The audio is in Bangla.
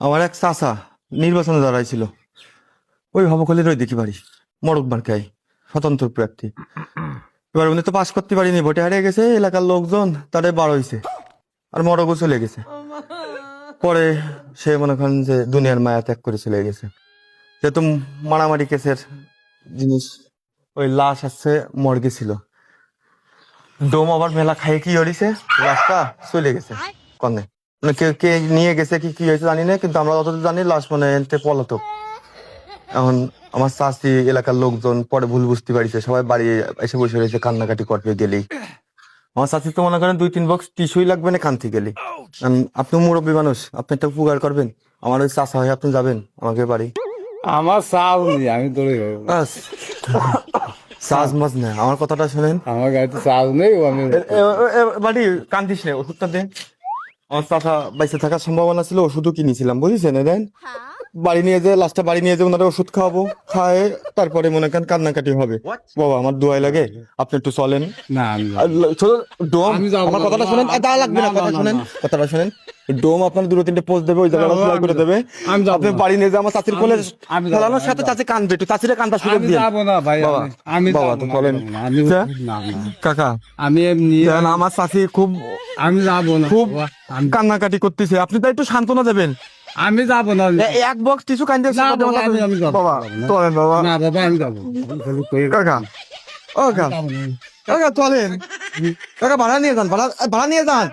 আমার এক চাচা নির্বাচনে দাঁড়াইছিল, ওই হবকলের ওই দেখি বাড়ি, মরক মার্কায় স্বতন্ত্র প্রার্থী। এবার উনি তো পাশ করতে পারিনি, ভোটে হারিয়ে গেছে, এলাকার লোকজন তারে বার হয়েছে আর মরকও চলে গেছে। পরে সে মনে করেন যে দুনিয়ার মায়া ত্যাগ করে চলে গেছে। যেহেতু মারামারি কেসের জিনিস, ওই লাশ আসছে মর্গে ছিল, ডোম আবার মেলা খাইয়ে কি হয়েছে, লাশটা চলে গেছে কনে। মানে কে কে নিয়ে গেছে কি কি হয়েছে জানি না, কিন্তু আমরা যতদূর জানি লাশ মানে এনতে পলাতক। এখন আমার চাষি এলাকার লোকজন পরে ভুল বুঝতে পারছে, সবাই বাড়ি এসে বসে রয়েছে কান্নাকাটি করবে গেলেই। আমার চাষি তো মনে করেন 2-3 বক্স টিস্যুই লাগবে না কান্তি গেলে। আপনি মুরব্বী মানুষ, আপনি একটা উপকার করবেন, আমার ওই চাষা হয়ে আপনি যাবেন আমাকে বাড়ি। আমার চাল নেই, আমি তোরে বাস, চাষ মাছ না, আমার কথাটা শোনেন। আমার গাড়িতে চাল নেই, আমি বাড়ি কান্দিস না, ওষুধটা দেন। আমার চাষা বাইসে থাকার সম্ভাবনা ছিল, ওষুধও কিনেছিলাম বুঝেছেন। দেন বাড়ি নিয়ে যে লাস্টটা বাড়ি নিয়ে যে ওনারা ওষুধ খাওয়াবো, খায় তারপরে মনে করেন কান্নাকাটি হবে। বাবা আমার দোয়াই লাগে, আপনি একটু চলেন। না আমি আর ছোট ডোম, আমি যাবো আমার না, কথাটা না, শোনেন। না, তা লাগবে না, না, কথা না, শোনেন, না। কথাটা শোনেন। ডোম আপনার 2-3টে পোস্ট দেবে, ওই জায়গাটা না, ফ্লাই করে আমি দেবে। আমি যাবো আপনি না। বাড়ি নিয়ে যে আমার চাচির কোলে আমি যাবো ফেলানোর না, সাথে আমি চাচি কানবে, একটু চাচিরে কান্দা শুরু আমি দিয়ে। যাবো না ভাই, বাবা, আমি বাবা যাবো তো না, চলেন। আমি যা। না না কাকা আমি এমনি জান, আমার চাচি খুব আমি যাবো না খুব বাবা, আমি কান্নাকাটি করতেছে, আপনি তো একটু সান্ত্বনা দেবেন। আমি যাবো না এক বক্স টিস্যু কান্দে না বাবা, আমি যাবো বাবা না। চলেন বাবা। না বাবা আমি যাবো কাকা ও কাকা, কাকা চলেন, কাকা ভাড়া নিয়ে যান, ভাড়া নিয়ে যান।